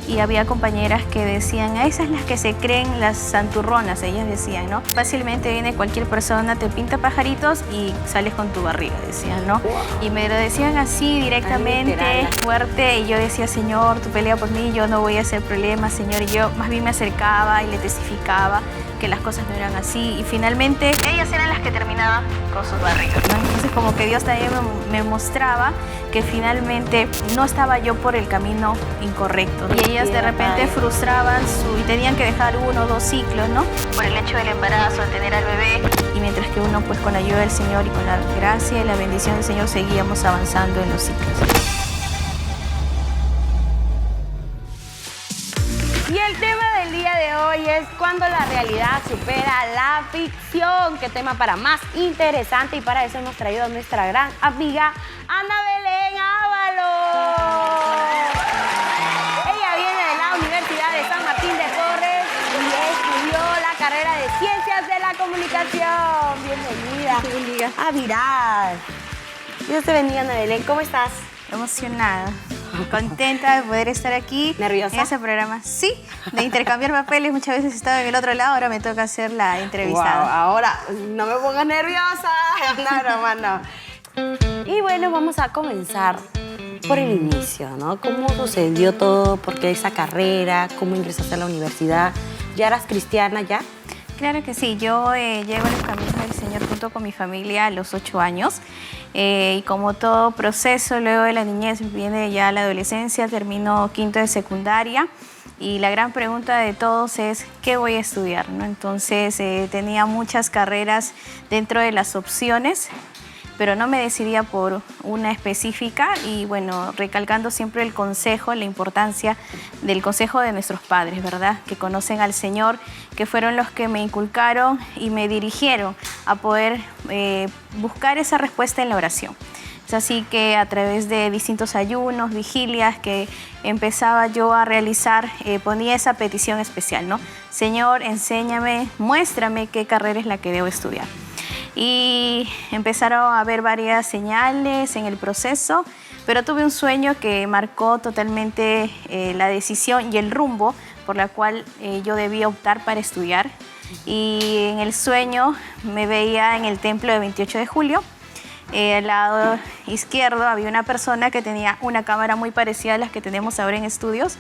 y había compañeras que decían, a esas las que se creen las santurronas, ellas decían, ¿no? Fácilmente viene cualquier persona, te pinta pajaritos y sales con tu barriga, decían, ¿no? Wow. Y me lo decían así directamente, fuerte, y yo decía, Señor, tú pelea por mí, yo no voy a hacer problemas, Señor, y yo más bien me acercaba y le testificaba que las cosas no eran así, y finalmente ellas eran las que terminaban con sus barrigas, ¿no? Entonces como que Dios también me mostraba que finalmente no estaba yo por el camino incorrecto, y ellas de repente frustraban y tenían que dejar 1 o 2 ciclos, ¿no? Por el hecho del embarazo, de tener al bebé, y mientras que uno pues con la ayuda del Señor y con la gracia y la bendición del Señor seguíamos avanzando en los ciclos. Y el tema del día de hoy es cuando la realidad supera la ficción. Qué tema para más interesante, y para eso hemos traído a nuestra gran amiga Ana Belén Ábalos. Ella viene de la Universidad de San Martín de Porres y estudió la carrera de Ciencias de la Comunicación. Bienvenida. Bendiga. A Viral. Dios te bendiga, Ana Belén. ¿Cómo estás? Emocionada, contenta de poder estar aquí. ¿Nerviosa? En ese programa. Sí, de intercambiar papeles. Muchas veces estaba en el otro lado, ahora me toca hacer la entrevistada. Wow, ahora no me pongas nerviosa. No, broma, no. Y bueno, vamos a comenzar por el inicio, ¿no? ¿Cómo sucedió todo? ¿Por qué esa carrera? ¿Cómo ingresaste a la universidad? ¿Ya eras cristiana ya? Claro que sí, yo llego a los caminos del Señor junto con mi familia a los 8 años. Y como todo proceso, luego de la niñez viene ya la adolescencia, termino 5º de secundaria, y la gran pregunta de todos es ¿qué voy a estudiar?, ¿no? Entonces tenía muchas carreras dentro de las opciones, pero no me decidía por una específica, y bueno, recalcando siempre el consejo, la importancia del consejo de nuestros padres, ¿verdad? Que conocen al Señor, que fueron los que me inculcaron y me dirigieron a poder buscar esa respuesta en la oración. Es así que a través de distintos ayunos, vigilias que empezaba yo a realizar, ponía esa petición especial, ¿no? Señor, enséñame, muéstrame qué carrera es la que debo estudiar. Y empezaron a haber varias señales en el proceso, pero tuve un sueño que marcó totalmente la decisión y el rumbo por la cual yo debía optar para estudiar. Y en el sueño me veía en el templo de 28 de julio. Al lado izquierdo había una persona que tenía una cámara muy parecida a las que tenemos ahora en estudios,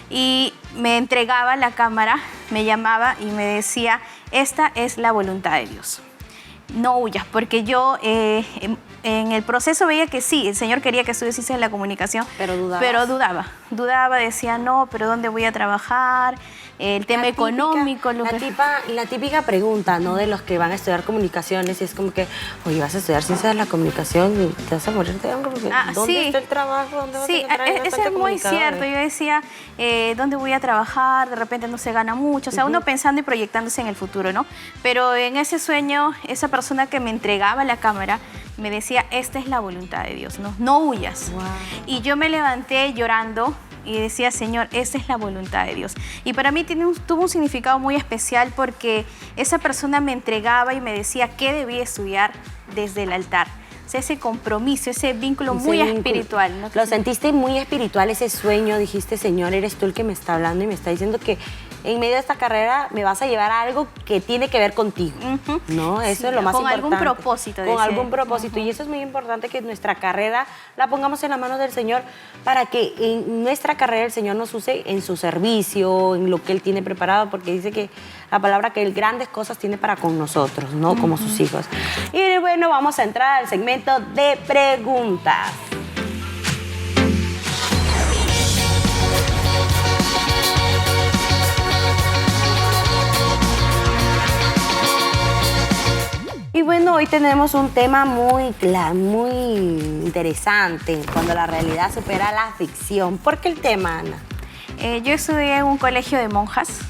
y me entregaba la cámara, me llamaba y me decía, esta es la voluntad de Dios. No huyas, porque yo en el proceso veía que sí, el Señor quería que estudie Ciencias de la Comunicación, pero dudaba, decía, no, pero ¿dónde voy a trabajar? El tema económico. La típica pregunta, ¿no? De los que van a estudiar comunicaciones, y es como que, oye, vas a estudiar Ciencias de la Comunicación y te vas a morir de hambre, porque ¿dónde está el trabajo? ¿Dónde vas a encontrar eso es muy cierto. Yo decía, ¿dónde voy a trabajar? De repente no se gana mucho. O sea, uno pensando y proyectándose en el futuro, ¿no? Pero en ese sueño, esa persona que me entregaba la cámara me decía, esta es la voluntad de Dios, no huyas. Wow. Y yo me levanté llorando y decía, Señor, esta es la voluntad de Dios. Y para mí tuvo un significado muy especial, porque esa persona me entregaba y me decía qué debía estudiar desde el altar. O sea, ese compromiso, ese vínculo muy espiritual, ¿no? Lo sentiste muy espiritual, ese sueño. Dijiste, Señor, eres tú el que me está hablando y me está diciendo que en medio de esta carrera me vas a llevar a algo que tiene que ver contigo, ¿no? Eso es lo más importante. Con algún propósito. Con algún propósito. Y eso es muy importante, que nuestra carrera la pongamos en las manos del Señor, para que en nuestra carrera el Señor nos use en su servicio, en lo que Él tiene preparado, porque dice que la palabra que Él grandes cosas tiene para con nosotros, ¿no? Como sus hijos. Y bueno, vamos a entrar al segmento de preguntas. Y bueno, hoy tenemos un tema muy interesante, cuando la realidad supera la ficción. ¿Por qué el tema, Ana? Yo estudié en un colegio de monjas.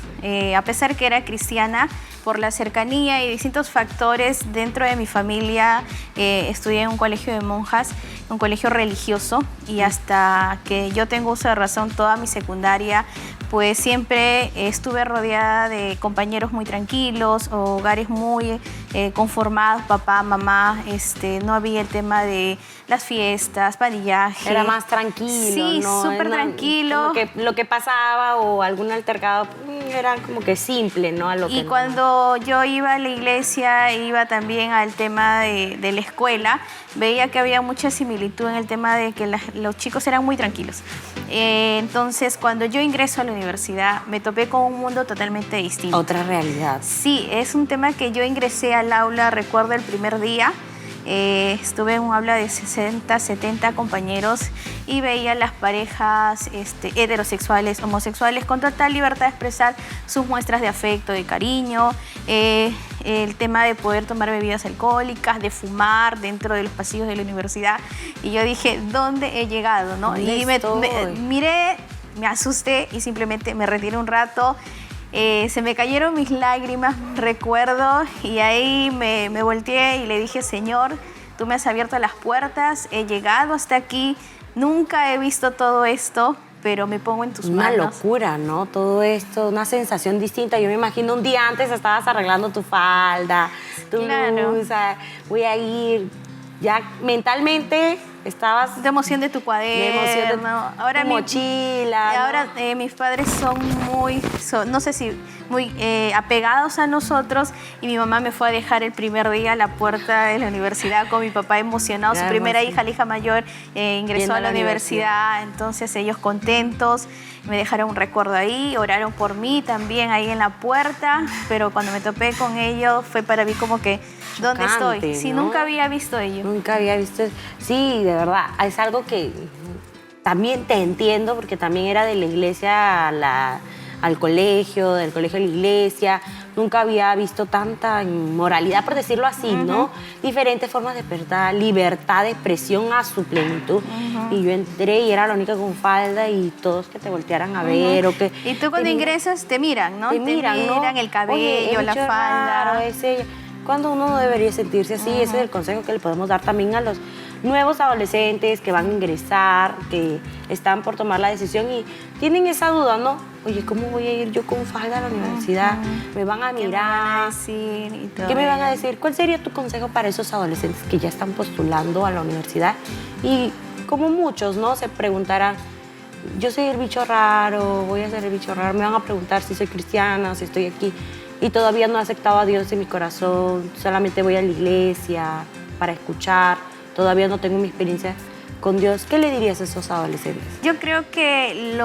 A pesar que era cristiana, por la cercanía y distintos factores dentro de mi familia, estudié en un colegio de monjas, un colegio religioso, y hasta que yo tengo uso de razón toda mi secundaria, pues siempre estuve rodeada de compañeros muy tranquilos, hogares muy conformados, papá, mamá, no había el tema de las fiestas, padillaje. Era más tranquilo, sí, ¿no? súper tranquilo. Como que lo que pasaba o algún altercado era como que simple, ¿no? Y cuando yo iba a la iglesia, iba también al tema de la escuela, veía que había mucha similitud en el tema de que los chicos eran muy tranquilos. Entonces, cuando yo ingreso a la universidad, me topé con un mundo totalmente distinto. Otra realidad. Sí, es un tema que yo ingresé al aula, recuerdo el primer día, estuve en un aula de 60, 70 compañeros y veía las parejas heterosexuales, homosexuales, con total libertad de expresar sus muestras de afecto, de cariño, el tema de poder tomar bebidas alcohólicas, de fumar dentro de los pasillos de la universidad. Y yo dije, ¿dónde he llegado? ¿No? Y me miré, me asusté y simplemente me retiré un rato. Se me cayeron mis lágrimas, recuerdo, y ahí me volteé y le dije, Señor, tú me has abierto las puertas, he llegado hasta aquí, nunca he visto todo esto, pero me pongo en tus manos. Una locura, ¿no? Todo esto, una sensación distinta. Yo me imagino un día antes estabas arreglando tu falda, tu blusa, voy a ir, ya mentalmente estabas... De emoción de tu cuaderno, ahora tu mochila. ¿no? Ahora mis padres son muy, no sé si muy apegados a nosotros, y mi mamá me fue a dejar el primer día a la puerta de la universidad con mi papá emocionado. Su primera hija, la hija mayor, ingresó a la universidad, entonces ellos contentos. Me dejaron un recuerdo ahí, oraron por mí también ahí en la puerta, pero cuando me topé con ellos fue para mí como que, ¿dónde estoy? Sí, ¿no? Nunca había visto ello. Nunca había visto. Sí, de verdad, es algo que también te entiendo, porque también era de la iglesia al colegio, del colegio a la iglesia. Nunca había visto tanta inmoralidad, por decirlo así, ¿no? Diferentes formas de libertad de expresión a su plenitud. Y yo entré y era la única con falda, y todos que te voltearan a ver. O que y tú cuando ingresas te miran, ¿no? Te miran, ¿no? El cabello, la falda. Cuando uno no debería sentirse así, ese es el consejo que le podemos dar también a los nuevos adolescentes que van a ingresar, que están por tomar la decisión y tienen esa duda, ¿no? Oye, ¿cómo voy a ir yo con falda a la universidad? ¿Me van a mirar? ¿Qué me van a decir? ¿Cuál sería tu consejo para esos adolescentes que ya están postulando a la universidad? Y como muchos, ¿no? Se preguntarán, yo soy el bicho raro, voy a ser el bicho raro, me van a preguntar si soy cristiana, si estoy aquí, y todavía no he aceptado a Dios en mi corazón, solamente voy a la iglesia para escuchar, todavía no tengo mi experiencia con Dios. ¿Qué le dirías a esos adolescentes? Yo creo que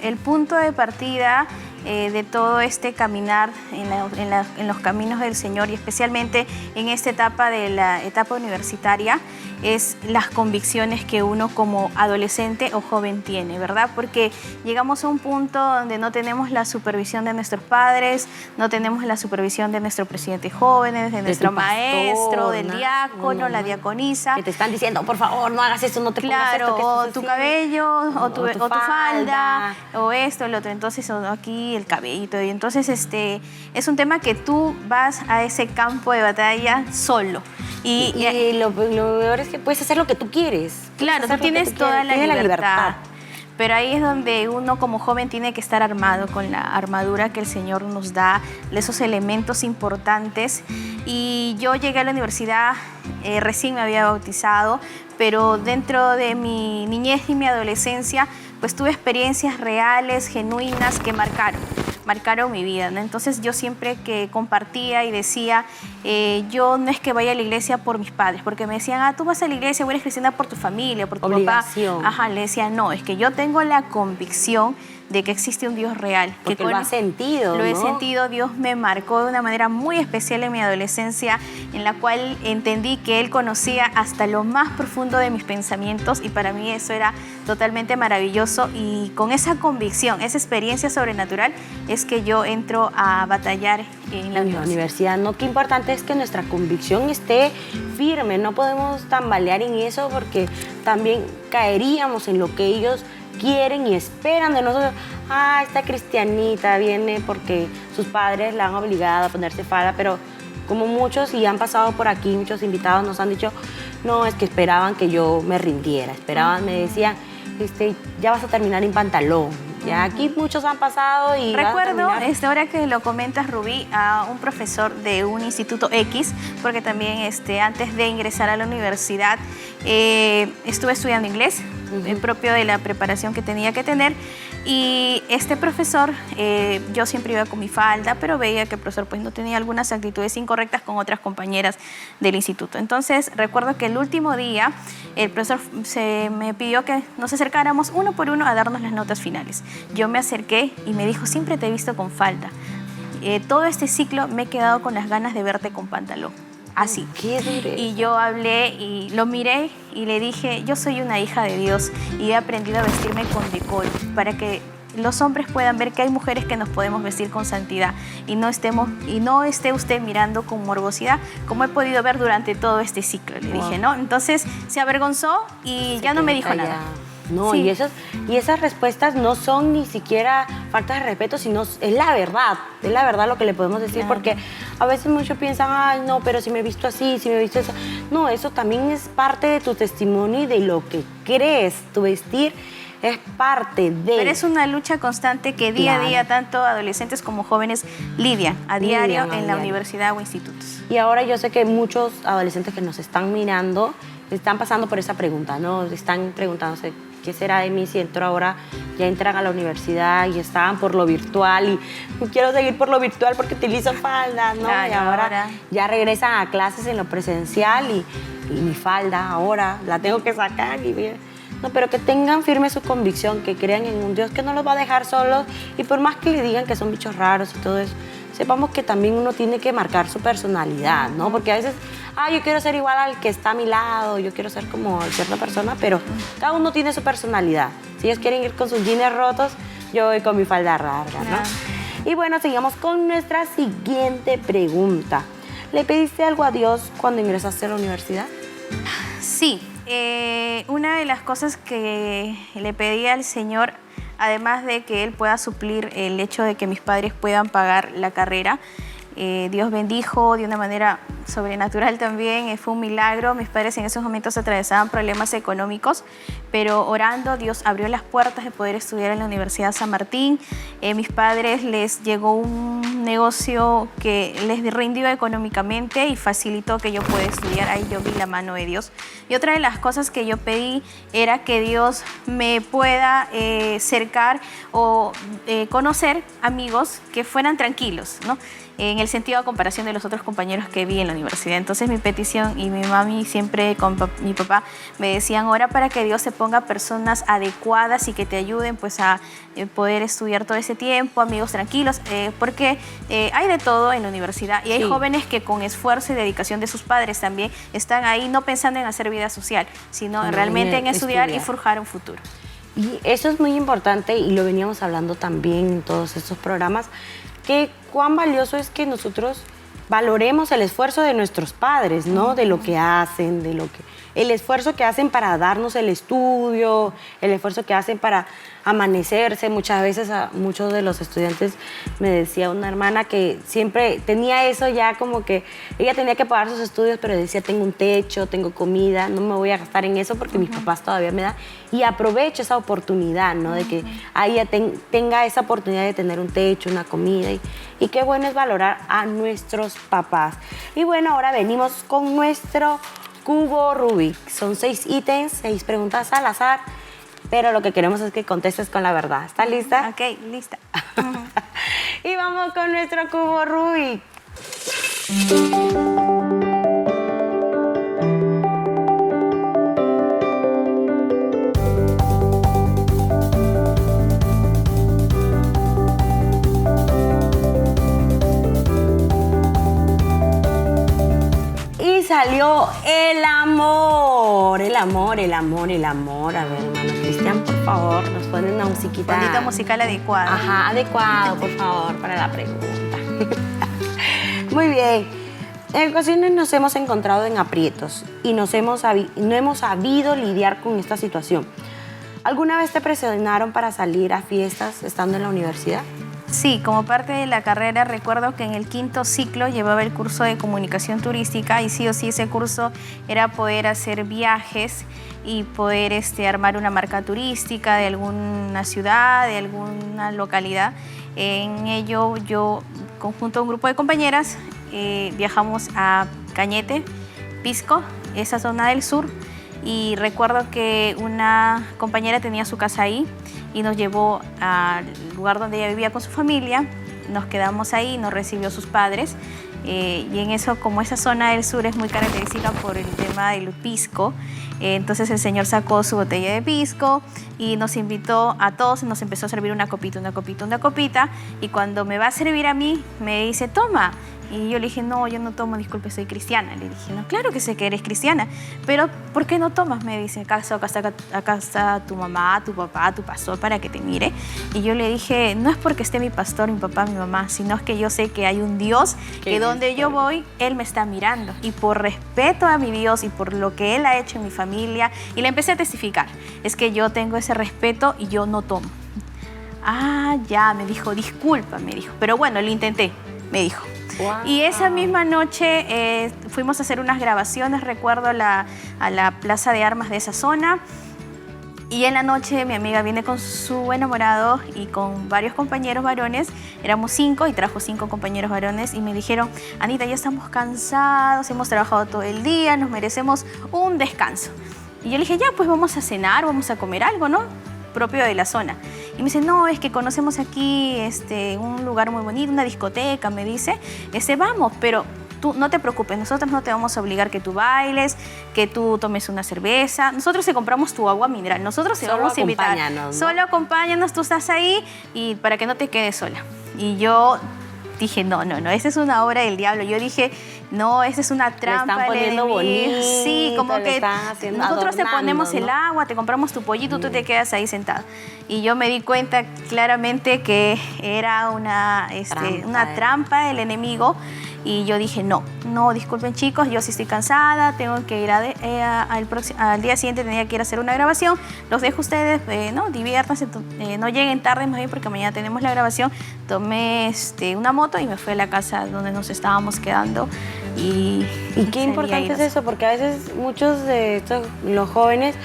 el punto de partida de todo este caminar en los caminos del Señor, y especialmente en esta etapa de la etapa universitaria, es las convicciones que uno como adolescente o joven tiene, ¿verdad? Porque llegamos a un punto donde no tenemos la supervisión de nuestros padres, no tenemos la supervisión de nuestro presidente de jóvenes, de nuestro maestro, del diácono, la diaconisa. Que te están diciendo, por favor, no hagas eso, no te pongas esto. Claro, o tu cabello, o tu falda, o esto, el otro. Entonces, aquí el cabellito. Y entonces, es un tema que tú vas a ese campo de batalla solo. Y lo peor es que puedes hacer lo que tú quieres. Claro, tú tienes toda la libertad. Pero ahí es donde uno como joven tiene que estar armado con la armadura que el Señor nos da, esos elementos importantes. Y yo llegué a la universidad, recién me había bautizado, pero dentro de mi niñez y mi adolescencia, pues tuve experiencias reales, genuinas, que marcaron mi vida, ¿no? Entonces yo siempre que compartía y decía, yo no es que vaya a la iglesia por mis padres, porque me decían, tú vas a la iglesia o eres cristiana por tu familia, por tu obligación. Papá. Ajá, le decía, no, es que yo tengo la convicción de que existe un Dios real. Porque lo has sentido, Lo he ¿no? sentido, Dios me marcó de una manera muy especial en mi adolescencia, en la cual entendí que Él conocía hasta lo más profundo de mis pensamientos, y para mí eso era totalmente maravilloso, y con esa convicción, esa experiencia sobrenatural, es que yo entro a batallar en la universidad. ¿No? Qué importante es que nuestra convicción esté firme, no podemos tambalear en eso, porque también caeríamos en lo que ellos quieren y esperan de nosotros. esta cristianita viene porque sus padres la han obligado a ponerse falda, pero como muchos, y han pasado por aquí, muchos invitados nos han dicho, no, es que esperaban que yo me rindiera, esperaban, me decían, ya vas a terminar en pantalón. Ya aquí muchos han pasado y... Recuerdo, ahora que lo comentas, Rubí, a un profesor de un instituto X, porque también antes de ingresar a la universidad estuve estudiando inglés, propio de la preparación que tenía que tener, y este profesor, yo siempre iba con mi falda, pero veía que el profesor pues no tenía algunas actitudes incorrectas con otras compañeras del instituto. Entonces recuerdo que el último día el profesor me pidió que nos acercáramos uno por uno a darnos las notas finales. Yo me acerqué y me dijo, siempre te he visto con falda. Todo este ciclo me he quedado con las ganas de verte con pantalón. Así. Qué dureza. Y yo hablé y lo miré y le dije, yo soy una hija de Dios y he aprendido a vestirme con decoro para que los hombres puedan ver que hay mujeres que nos podemos vestir con santidad y no esté usted mirando con morbosidad, como he podido ver durante todo este ciclo, le dije, ¿no? Entonces se avergonzó y ya no me dijo nada. No, sí. y esas respuestas no son ni siquiera falta de respeto, sino es la verdad lo que le podemos decir, claro. Porque a veces muchos piensan, ay, no, pero si me he visto así, si me he visto eso. No, eso también es parte de tu testimonio y de lo que crees, tu vestir es parte de... Pero es una lucha constante que día a día tanto adolescentes como jóvenes lidian a diario en la universidad o institutos. Y ahora yo sé que muchos adolescentes que nos están mirando están pasando por esa pregunta, ¿no? Están preguntándose, ¿qué será de mí si entro ahora? Ya entran a la universidad y estaban por lo virtual y quiero seguir por lo virtual porque utilizo falda, ¿no? Claro, y ahora ya regresan a clases en lo presencial y mi falda ahora la tengo que sacar y... No, pero que tengan firme su convicción, que crean en un Dios que no los va a dejar solos y por más que le digan que son bichos raros y todo eso, sepamos que también uno tiene que marcar su personalidad, ¿no? Porque a veces, yo quiero ser igual al que está a mi lado, yo quiero ser como cierta persona, pero cada uno tiene su personalidad. Si ellos quieren ir con sus jeans rotos, yo voy con mi falda larga, ¿no? Y bueno, sigamos con nuestra siguiente pregunta. ¿Le pediste algo a Dios cuando ingresaste a la universidad? Sí. Una de las cosas que le pedí al Señor, además de que Él pueda suplir el hecho de que mis padres puedan pagar la carrera, Dios bendijo de una manera sobrenatural también, fue un milagro. Mis padres en esos momentos atravesaban problemas económicos, pero orando Dios abrió las puertas de poder estudiar en la Universidad San Martín. Mis padres les llegó un negocio que les rindió económicamente y facilitó que yo pueda estudiar. Ahí yo vi la mano de Dios. Y otra de las cosas que yo pedí era que Dios me pueda cercar o conocer amigos que fueran tranquilos, ¿no? En el sentido a comparación de los otros compañeros que vi en la universidad. Entonces mi petición y mi mami siempre con mi papá me decían, ora para que Dios te ponga personas adecuadas y que te ayuden pues a poder estudiar todo ese tiempo, amigos tranquilos, porque hay de todo en la universidad y hay jóvenes que con esfuerzo y dedicación de sus padres también están ahí no pensando en hacer vida social, sino realmente en estudiar y forjar un futuro. Y eso es muy importante y lo veníamos hablando también en todos estos programas, que cuán valioso es que nosotros valoremos el esfuerzo de nuestros padres, ¿no? De lo que hacen, el esfuerzo que hacen para darnos el estudio, el esfuerzo que hacen para amanecerse. Muchas veces a muchos de los estudiantes me decía una hermana que siempre tenía eso ya como que ella tenía que pagar sus estudios, pero decía, tengo un techo, tengo comida, no me voy a gastar en eso porque mis papás todavía me dan. Y aprovecho esa oportunidad, ¿no? De que ella tenga esa oportunidad de tener un techo, una comida. Y qué bueno es valorar a nuestros papás. Y bueno, ahora venimos con nuestro cubo Rubik. Son 6 ítems, 6 preguntas al azar, pero lo que queremos es que contestes con la verdad. ¿Estás lista? Ok, lista. Y vamos con nuestro cubo Rubik. Salió el amor. A ver, hermano Cristian, por favor, nos ponen una musiquita. Bonita musical adecuada. Ajá, adecuado, por favor, para la pregunta. Muy bien. En ocasiones nos hemos encontrado en aprietos y no hemos sabido lidiar con esta situación. ¿Alguna vez te presionaron para salir a fiestas estando en la universidad? Sí, como parte de la carrera recuerdo que en el 5º ciclo llevaba el curso de comunicación turística y sí o sí ese curso era poder hacer viajes y poder armar una marca turística de alguna ciudad, de alguna localidad. En ello yo, junto a un grupo de compañeras, viajamos a Cañete, Pisco, esa zona del sur, y recuerdo que una compañera tenía su casa ahí y nos llevó al lugar donde ella vivía con su familia. Nos quedamos ahí, nos recibió sus padres y en eso, como esa zona del sur es muy característica por el tema del pisco, entonces el señor sacó su botella de pisco y nos invitó a todos, nos empezó a servir una copita, y cuando me va a servir a mí me dice, toma. Y yo le dije, no, yo no tomo, disculpe, soy cristiana. Le dije, no, claro que sé que eres cristiana, pero ¿por qué no tomas? Me dice, acá está tu mamá, tu papá, tu pastor para que te mire. Y yo le dije, no es porque esté mi pastor, mi papá, mi mamá, sino es que yo sé que hay un Dios que donde yo voy, Él me está mirando. Y por respeto a mi Dios y por lo que Él ha hecho en mi familia, y le empecé a testificar, es que yo tengo ese respeto y yo no tomo. Ah, ya, me dijo, disculpa, me dijo, pero bueno, lo intenté, me dijo. Wow. Y esa misma noche fuimos a hacer unas grabaciones, recuerdo, a la plaza de armas de esa zona. Y en la noche mi amiga viene con su enamorado y con varios compañeros varones. Éramos 5 y trajo 5 compañeros varones y me dijeron, Anita, ya estamos cansados, hemos trabajado todo el día, nos merecemos un descanso. Y yo le dije, ya, pues vamos a cenar, vamos a comer algo, ¿no? Propio de la zona. Y me dice, no, es que conocemos aquí un lugar muy bonito, una discoteca, me dice, vamos, pero tú no te preocupes, nosotros no te vamos a obligar que tú bailes, que tú tomes una cerveza, nosotros te compramos tu agua mineral, nosotros te vamos a invitar, ¿no? Solo acompáñanos, tú estás ahí y para que no te quedes sola. Y yo dije, no, esa es una obra del diablo. Yo dije, no, esa es una trampa. Le están poniendo bonito. Sí, como que nosotros te ponemos, ¿no?, el agua, te compramos tu pollito, tú te quedas ahí sentado. Y yo me di cuenta claramente que era una trampa del enemigo. Y yo dije, no, disculpen chicos, yo sí estoy cansada, tengo que ir al día siguiente tenía que ir a hacer una grabación, los dejo ustedes, no, diviértanse, no lleguen tarde más bien porque mañana tenemos la grabación. Tomé una moto y me fui a la casa donde nos estábamos quedando. Y qué importante es eso, porque a veces muchos de los jóvenes,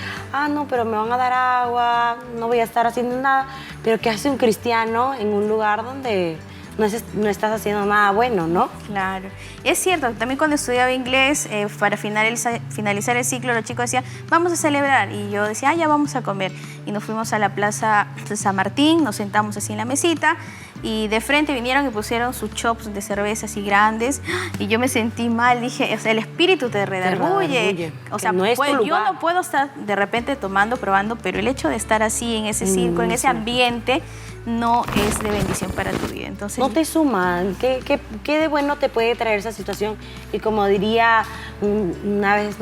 no, pero me van a dar agua, no voy a estar haciendo nada, pero ¿qué hace un cristiano en un lugar donde no estás haciendo nada bueno, ¿no? Claro. Es cierto, también cuando estudiaba inglés, para finalizar el ciclo, los chicos decían, vamos a celebrar. Y yo decía, ya vamos a comer. Y nos fuimos a la Plaza San Martín, nos sentamos así en la mesita, y de frente vinieron y pusieron sus chops de cerveza así grandes, y yo me sentí mal, dije, o sea, el espíritu te redarguye. O sea, no es tu lugar. Yo no puedo estar de repente tomando, probando, pero el hecho de estar así en ese círculo, en ese ambiente, no es de bendición para tu vida. Entonces, no te suman. ¿Qué de bueno te puede traer esa situación? Y como diría, una vez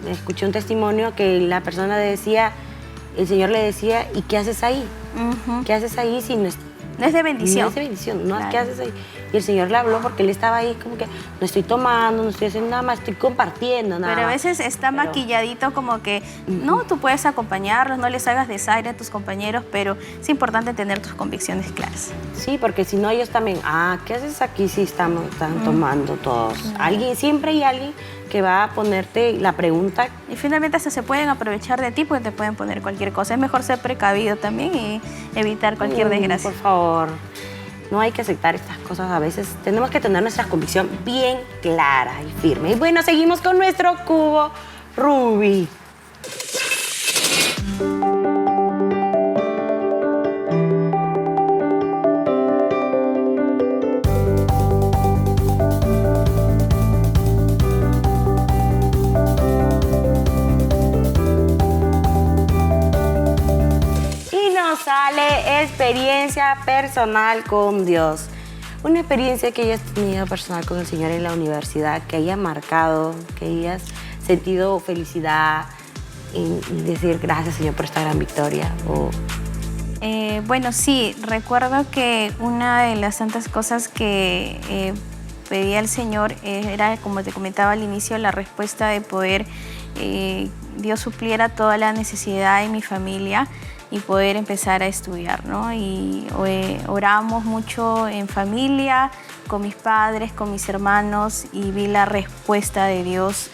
escuché un testimonio que la persona decía, el Señor le decía, ¿y qué haces ahí? ¿Qué haces ahí si no es de bendición? No es de bendición, ¿no? Claro. ¿Qué haces ahí? Y el Señor le habló porque él estaba ahí como que no estoy tomando, no estoy haciendo nada más, estoy compartiendo nada. Pero a veces está maquilladito como que, no, tú puedes acompañarlos, no les hagas desaire a tus compañeros, pero es importante tener tus convicciones claras. Sí, porque si no ellos también, ¿qué haces aquí si están tomando todos? Siempre hay alguien que va a ponerte la pregunta. Y finalmente hasta se pueden aprovechar de ti porque te pueden poner cualquier cosa. Es mejor ser precavido también y evitar cualquier desgracia. Por favor, no hay que aceptar estas cosas a veces. Tenemos que tener nuestra convicción bien clara y firme. Y bueno, seguimos con nuestro cubo Rubí. Sale experiencia personal con Dios. Una experiencia que hayas tenido personal con el Señor en la universidad, que haya marcado, que hayas sentido felicidad y decir gracias, Señor, por esta gran victoria. Bueno, sí, recuerdo que una de las tantas cosas que pedí al Señor era, como te comentaba al inicio, la respuesta de poder Dios supliera toda la necesidad de mi familia. y poder empezar a estudiar, ¿no? Y oramos mucho en familia, con mis padres, con mis hermanos, y vi la respuesta de Dios,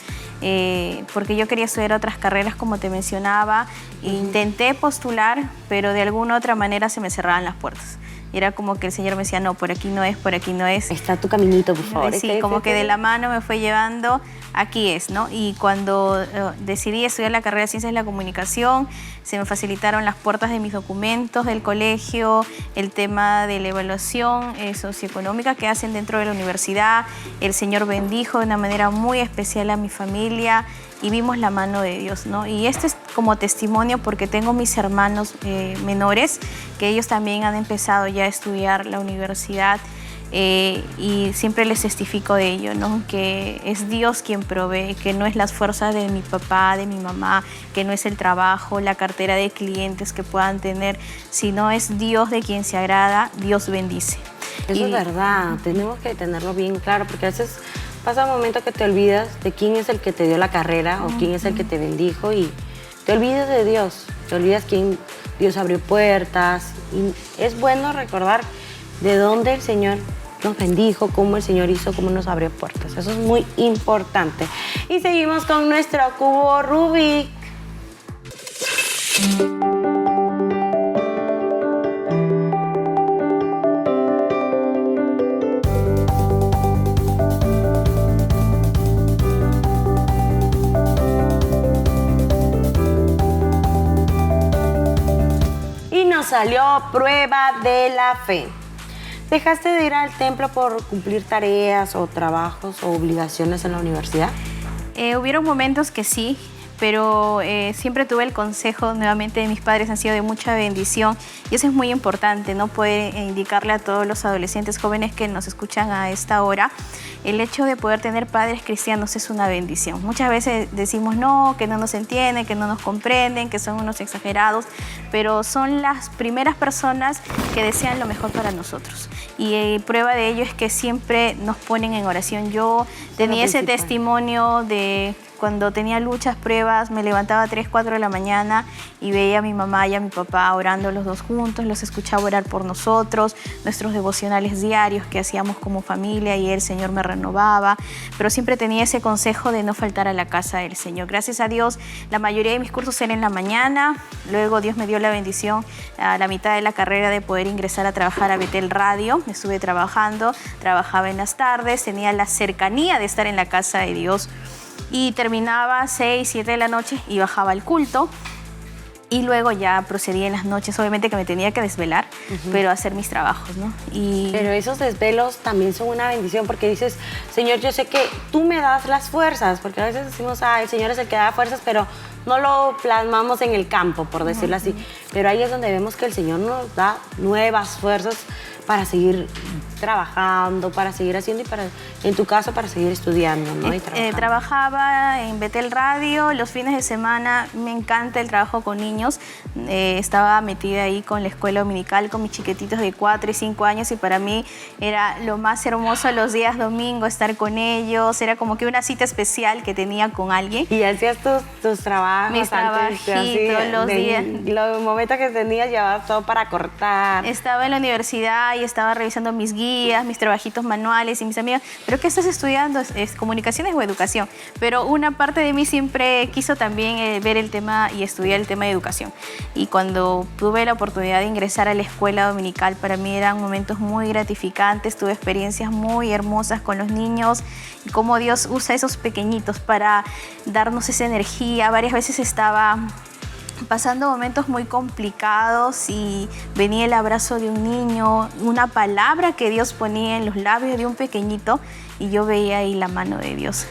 porque yo quería estudiar otras carreras, como te mencionaba. Intenté postular, pero de alguna u otra manera se me cerraban las puertas. Y era como que el Señor me decía, no, por aquí no es, por aquí no es. Está tu caminito, por favor. Sí, como que de la mano me fue llevando, aquí es, ¿no? Y cuando decidí estudiar la carrera de Ciencias de la Comunicación, se me facilitaron las puertas de mis documentos del colegio, el tema de la evaluación socioeconómica que hacen dentro de la universidad. El Señor bendijo de una manera muy especial a mi familia y vimos la mano de Dios, ¿no? Y esto es como testimonio porque tengo mis hermanos menores, que ellos también han empezado ya a estudiar la universidad. Y siempre les testifico de ello, ¿no? Que es Dios quien provee, que no es las fuerzas de mi papá, de mi mamá, que no es el trabajo, la cartera de clientes que puedan tener, sino es Dios de quien se agrada, Dios bendice. Eso es verdad, tenemos que tenerlo bien claro, porque a veces pasa un momento que te olvidas de quién es el que te dio la carrera o quién es el que te bendijo, y te olvidas de Dios, te olvidas quién Dios abrió puertas, y es bueno recordar de dónde el Señor nos bendijo, cómo el Señor hizo, cómo nos abrió puertas. Eso es muy importante. Y seguimos con nuestro cubo Rubik. Y nos salió prueba de la fe. ¿Dejaste de ir al templo por cumplir tareas o trabajos o obligaciones en la universidad? Hubieron momentos que sí, pero siempre tuve el consejo nuevamente de mis padres, han sido de mucha bendición, y eso es muy importante, ¿no? Poder indicarle a todos los adolescentes jóvenes que nos escuchan a esta hora, el hecho de poder tener padres cristianos es una bendición. Muchas veces decimos no, que no nos entienden, que no nos comprenden, que son unos exagerados, pero son las primeras personas que desean lo mejor para nosotros. Y prueba de ello es que siempre nos ponen en oración. Yo tenía ese testimonio de cuando tenía luchas, pruebas, me levantaba a 3, 4 de la mañana y veía a mi mamá y a mi papá orando los dos juntos, los escuchaba orar por nosotros, nuestros devocionales diarios que hacíamos como familia, y el Señor me renovaba, pero siempre tenía ese consejo de no faltar a la casa del Señor. Gracias a Dios, la mayoría de mis cursos eran en la mañana, luego Dios me dio la bendición a la mitad de la carrera de poder ingresar a trabajar a Betel Radio. Estuve trabajando, trabajaba en las tardes, tenía la cercanía de estar en la casa de Dios, y terminaba 6, 7 de la noche y bajaba al culto, y luego ya procedía en las noches, obviamente que me tenía que desvelar, pero hacer mis trabajos, ¿no? Pero esos desvelos también son una bendición, porque dices, Señor, yo sé que tú me das las fuerzas, porque a veces decimos, el Señor es el que da fuerzas, pero no lo plasmamos en el campo, por decirlo así. Pero ahí es donde vemos que el Señor nos da nuevas fuerzas para seguir trabajando, para seguir haciendo, y para, en tu caso, para seguir estudiando, ¿no? Y trabajaba en Betel Radio los fines de semana. Me encanta el trabajo con niños. Estaba metida ahí con la escuela dominical con mis chiquititos de 4 y 5 años, y para mí era lo más hermoso los días domingos estar con ellos. Era como que una cita especial que tenía con alguien. ¿Y hacías tus trabajos? Mis trabajitos los días. Los momentos que tenías, llevabas todo para cortar. Estaba en la universidad y estaba revisando mis guías, mis trabajitos manuales, y mis amigas, ¿pero qué estás estudiando? ¿Es comunicaciones o educación? Pero una parte de mí siempre quiso también ver el tema y estudiar el tema de educación. Y cuando tuve la oportunidad de ingresar a la escuela dominical, para mí eran momentos muy gratificantes, tuve experiencias muy hermosas con los niños, y cómo Dios usa esos pequeñitos para darnos esa energía. Varias veces estaba pasando momentos muy complicados y venía el abrazo de un niño, una palabra que Dios ponía en los labios de un pequeñito, y yo veía ahí la mano de Dios.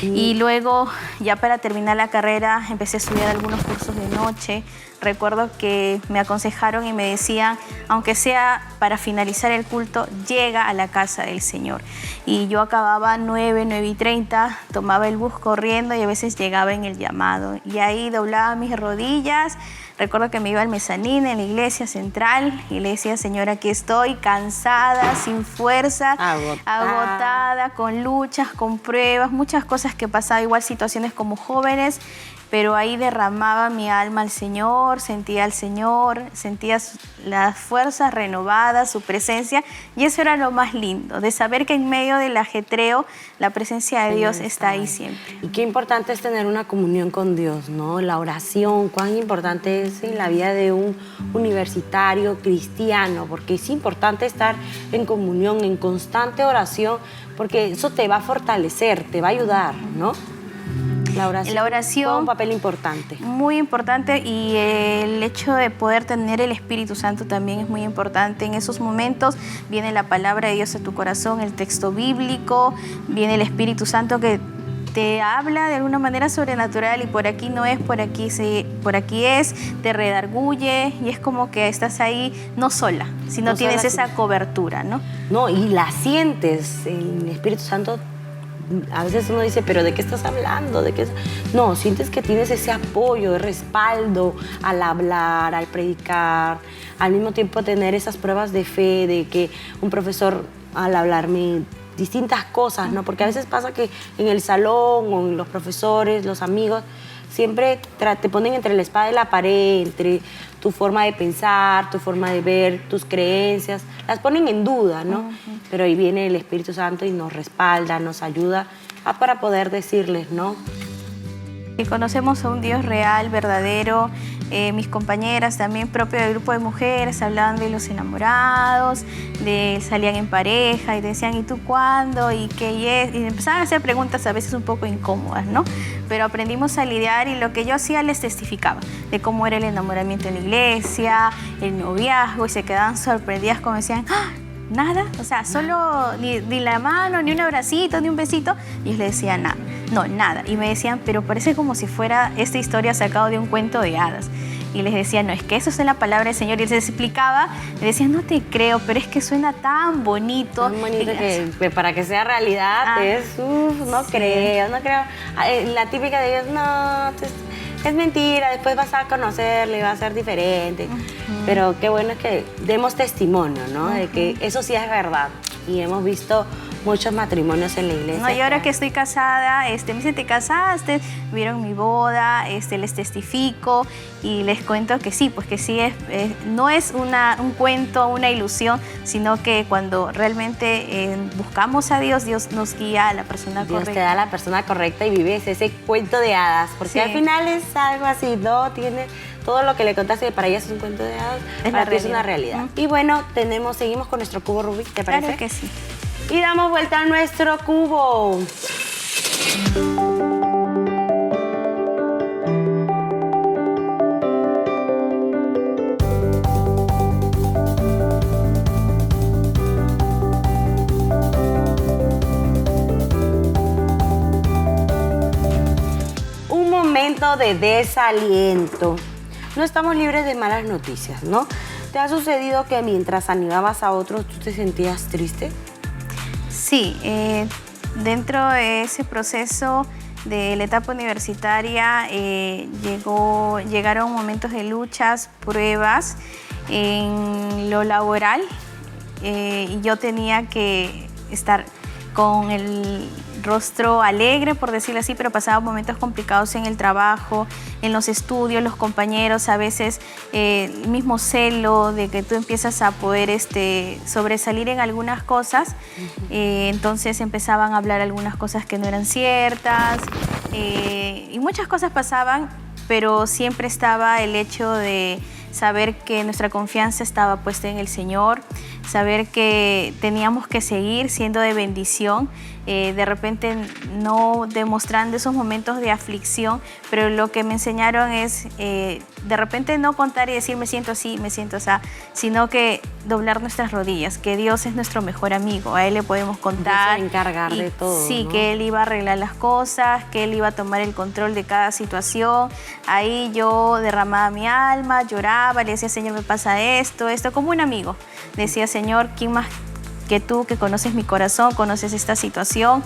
Y luego, ya para terminar la carrera, empecé a estudiar algunos cursos de noche. Recuerdo que me aconsejaron y me decían, aunque sea para finalizar el culto, llega a la casa del Señor. Y yo acababa 9:30, tomaba el bus corriendo, y a veces llegaba en el llamado. Y ahí doblaba mis rodillas. Recuerdo que me iba al mezanín en la iglesia central y le decía, Señor, aquí estoy, cansada, sin fuerza, agotada, con luchas, con pruebas, muchas cosas que pasaba, igual situaciones como jóvenes, pero ahí derramaba mi alma al Señor, sentía las fuerzas renovadas, su presencia, y eso era lo más lindo, de saber que en medio del ajetreo la presencia de Dios está ahí siempre. Y qué importante es tener una comunión con Dios, ¿no? La oración, cuán importante es en la vida de un universitario cristiano, porque es importante estar en comunión, en constante oración, porque eso te va a fortalecer, te va a ayudar, ¿no? La oración juega un papel importante. Muy importante, y el hecho de poder tener el Espíritu Santo también es muy importante. En esos momentos viene la palabra de Dios a tu corazón, el texto bíblico, viene el Espíritu Santo que te habla de alguna manera sobrenatural, y por aquí no es, por aquí sí, por aquí es, te redarguye, y es como que estás ahí no sola, sino no tienes esa cobertura, ¿no? No, y la sientes, el Espíritu Santo. A veces uno dice, ¿pero de qué estás hablando? ¿De qué? No, sientes que tienes ese apoyo, respaldo al hablar, al predicar, al mismo tiempo tener esas pruebas de fe, de que un profesor al hablarme distintas cosas, ¿no? Porque a veces pasa que en el salón o en los profesores, los amigos, siempre te ponen entre la espada y la pared, entre tu forma de pensar, tu forma de ver, tus creencias, las ponen en duda, ¿no? Pero ahí viene el Espíritu Santo y nos respalda, nos ayuda para poder decirles, ¿no? Y conocemos a un Dios real, verdadero. Mis compañeras también, propio del grupo de mujeres, hablaban de los enamorados, salían en pareja y decían, ¿y tú cuándo? ¿Y qué es? Y empezaban a hacer preguntas a veces un poco incómodas, ¿no? Pero aprendimos a lidiar, y lo que yo hacía les testificaba de cómo era el enamoramiento en la iglesia, el noviazgo, y se quedaban sorprendidas como decían, ¡ah! Nada, o sea, solo ni la mano, ni un abracito, ni un besito. Y yo les decía, nada, no, nada. Y me decían, pero parece como si fuera esta historia sacada de un cuento de hadas. Y les decía, no, es que eso es en la palabra del Señor. Y les explicaba, les decía, no te creo, pero es que suena tan bonito. Tan bonito que para que sea realidad no creo. La típica de ellos, no, es mentira, después vas a conocerle y va a ser diferente. Pero qué bueno es que demos testimonio, ¿no? De que eso sí es verdad. Y hemos visto muchos matrimonios en la iglesia. No, y ahora que estoy casada, me dicen, ¿te casaste? Vieron mi boda, les testifico y les cuento que sí, pues que sí, no es un cuento, una ilusión, sino que cuando realmente buscamos a Dios, Dios nos guía a la persona correcta. Dios te da a la persona correcta y vives ese cuento de hadas, porque al final es algo así, ¿no? Tiene todo lo que le contaste, que para ella es un cuento de hadas, para ti es una realidad. Y bueno, seguimos con nuestro cubo Rubik, ¿te parece? Claro que sí. Y damos vuelta a nuestro cubo. Un momento de desaliento. No estamos libres de malas noticias, ¿no? ¿Te ha sucedido que mientras animabas a otros tú te sentías triste? Sí, dentro de ese proceso de la etapa universitaria llegaron momentos de luchas, pruebas en lo laboral, y yo tenía que estar con el rostro alegre, por decirlo así, pero pasaba momentos complicados en el trabajo, en los estudios, los compañeros, a veces el mismo celo de que tú empiezas a poder sobresalir en algunas cosas, entonces empezaban a hablar algunas cosas que no eran ciertas, y muchas cosas pasaban, pero siempre estaba el hecho de saber que nuestra confianza estaba puesta en el Señor, saber que teníamos que seguir siendo de bendición, de repente no demostrando esos momentos de aflicción, pero lo que me enseñaron es de repente no contar y decir me siento así, me siento así, sino que doblar nuestras rodillas, que Dios es nuestro mejor amigo, a Él le podemos contar. Dios se va a encargar de todo, sí, ¿no? que Él iba a arreglar las cosas, que Él iba a tomar el control de cada situación. Ahí yo derramaba mi alma, lloraba, le decía, Señor, me pasa esto, como un amigo. Decía, Señor, ¿quién más que tú, que conoces mi corazón, conoces esta situación?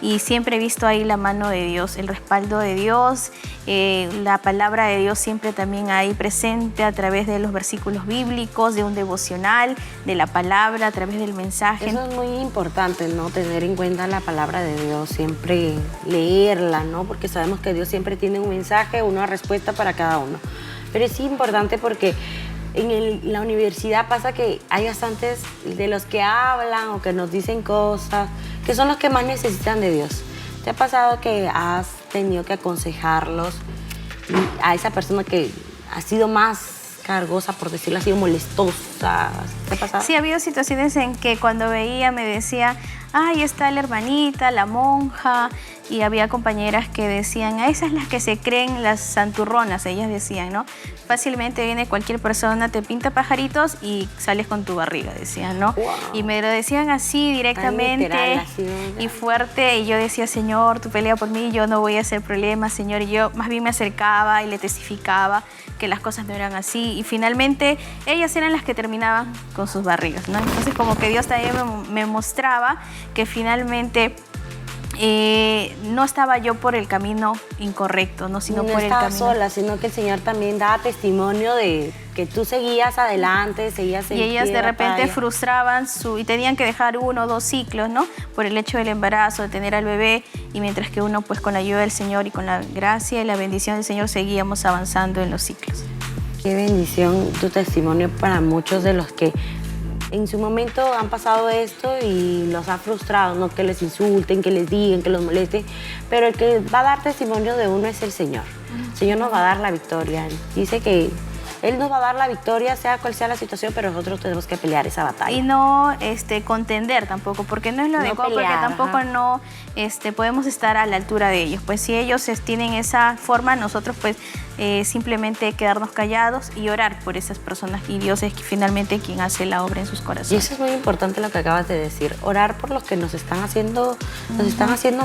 y siempre he visto ahí la mano de Dios, el respaldo de Dios, la palabra de Dios siempre también ahí presente a través de los versículos bíblicos, de un devocional, de la palabra, a través del mensaje. Eso es muy importante, ¿no? Tener en cuenta la palabra de Dios, siempre leerla, ¿no? Porque sabemos que Dios siempre tiene un mensaje, una respuesta para cada uno. Pero es importante porque en la universidad pasa que hay bastantes de los que hablan o que nos dicen cosas que son los que más necesitan de Dios. ¿Te ha pasado que has tenido que aconsejarlos a esa persona que ha sido más cargosa, por decirlo así, o molestosa? ¿Te ha pasado? Sí, ha habido situaciones en que cuando veía me decía, ahí está la hermanita, la monja, y había compañeras que decían, esas las que se creen las santurronas, ellas decían, ¿no? Fácilmente viene cualquier persona, te pinta pajaritos y sales con tu barriga, decían, ¿no? Wow. Y me lo decían así directamente literal, así, ¿no? y fuerte, y yo decía, Señor, tú pelea por mí, yo no voy a hacer problemas, Señor, y yo más bien me acercaba y le testificaba que las cosas no eran así, y finalmente ellas eran las que terminaban con sus barrigas, ¿no? Entonces como que Dios también me mostraba que finalmente no estaba yo por el camino incorrecto, no, sino no por el estaba camino. sola, sino que el Señor también daba testimonio de que tú seguías adelante, seguías en Y ellas pie de repente batalla. frustraban y tenían que dejar 1 o 2 ciclos, ¿no? Por el hecho del embarazo, de tener al bebé, y mientras que uno, pues con la ayuda del Señor y con la gracia y la bendición del Señor, seguíamos avanzando en los ciclos. Qué bendición tu testimonio para muchos de los que en su momento han pasado esto y los ha frustrado, no que les insulten, que les digan, que los molesten, pero el que va a dar testimonio de uno es el Señor. El Señor nos va a dar la victoria. Dice que Él nos va a dar la victoria, sea cual sea la situación, pero nosotros tenemos que pelear esa batalla. Y no contender tampoco, porque no es lo No adecuado, pelear, porque tampoco ajá. no podemos estar a la altura de ellos. Pues si ellos tienen esa forma, nosotros pues simplemente quedarnos callados y orar por esas personas, y Dios es finalmente quien hace la obra en sus Y corazones. eso es muy importante lo que acabas de decir, orar por los que nos están haciendo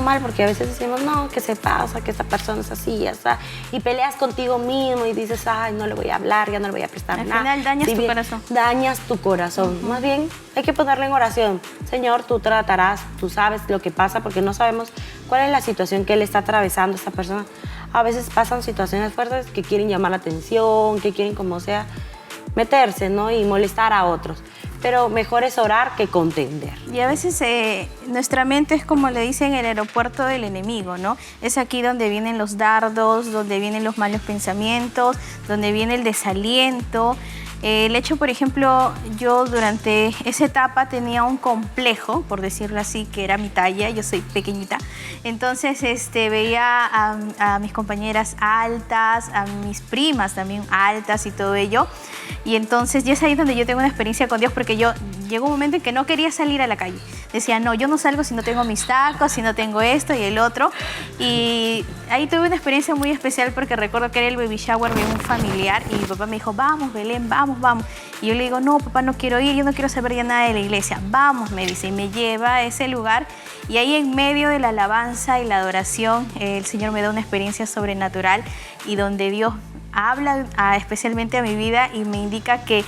mal, porque a veces decimos, no, que se pasa, que esta persona es así, ya está, y peleas contigo mismo y dices, ay, no le voy a hablar, ya no le voy a prestar Al nada. final dañas Si tu bien corazón. Dañas tu corazón. Más bien hay que ponerle en oración, Señor, tú tratarás, tú sabes lo que pasa, porque no sabemos cuál es la situación que él está atravesando, esta persona. A veces pasan situaciones fuertes que quieren llamar la atención, que quieren como sea meterse, ¿no? Y molestar a otros. Pero mejor es orar que contender. Y a veces nuestra mente es como le dicen el aeropuerto del enemigo, ¿no? Es aquí donde vienen los dardos, donde vienen los malos pensamientos, donde viene el desaliento. El hecho, por ejemplo, yo durante esa etapa tenía un complejo, por decirlo así, que era mi talla, yo soy pequeñita. Entonces veía a mis compañeras altas, a mis primas también altas y todo ello. Y entonces ya es ahí donde yo tengo una experiencia con Dios, porque yo llegó un momento en que no quería salir a la calle. Decía, no, yo no salgo si no tengo mis tacos, si no tengo esto y el otro. Y ahí tuve una experiencia muy especial, porque recuerdo que era el baby shower de un familiar y mi papá me dijo, vamos, Belén, vamos. Y yo le digo, no, papá, no quiero ir, yo no quiero saber ya nada de la iglesia. Vamos, me dice, y me lleva a ese lugar. Y ahí en medio de la alabanza y la adoración, el Señor me da una experiencia sobrenatural, y donde Dios habla especialmente a mi vida y me indica que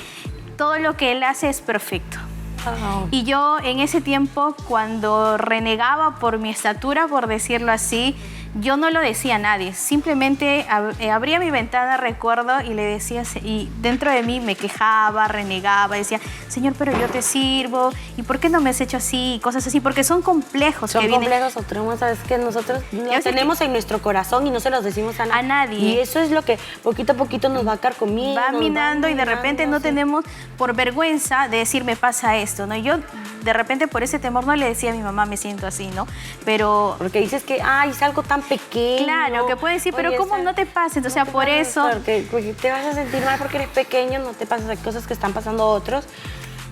todo lo que Él hace es perfecto. Oh. Y yo en ese tiempo, cuando renegaba por mi estatura, por decirlo así, yo no lo decía a nadie, simplemente abría mi ventana, recuerdo, y le decía, y dentro de mí me quejaba, renegaba, decía, Señor, pero yo te sirvo, ¿y por qué no me has hecho así? Y cosas así, porque son complejos Son que vienen. complejos o traumas, sabes que nosotros Yo los sé tenemos en nuestro corazón y no se los decimos a nadie. A nadie. Y eso es lo que poquito a poquito nos va carcomiendo. Va nos minando, y de minando, repente no sí. tenemos por vergüenza de decir me pasa esto, ¿no? Yo de repente por ese temor no le decía a mi mamá me siento así, ¿no? Pero Porque dices que, ay, es algo tan pequeño. claro, que pueden decir, pero Oye, ¿cómo esa- no te pasa? Entonces, o sea, te por pases, eso... porque te vas a sentir mal porque eres pequeño, no te pasas, hay cosas que están pasando a otros.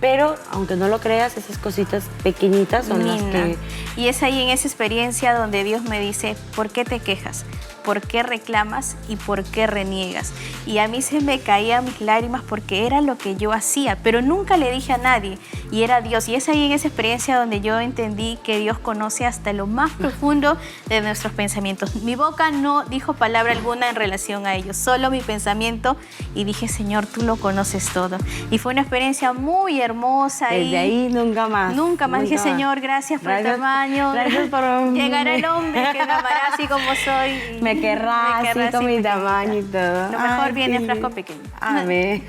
Pero, aunque no lo creas, esas cositas pequeñitas son las Mina. que... Y es ahí en esa experiencia donde Dios me dice, ¿por qué te quejas? ¿por qué reclamas y por qué reniegas? Y a mí se me caían mis lágrimas porque era lo que yo hacía, pero nunca le dije a nadie, y era Dios. Y es ahí en esa experiencia donde yo entendí que Dios conoce hasta lo más profundo de nuestros pensamientos. Mi boca no dijo palabra alguna en relación a ellos, solo mi pensamiento, y dije, Señor, tú lo conoces todo. Y fue una experiencia muy hermosa. Desde ahí nunca más. Nunca más. Dije, Señor, gracias por el tamaño. Gracias por... Llegará el hombre que me amará así como soy. Me querrá así con mi tamaño y todo. Lo mejor viene en frasco pequeño. Amén.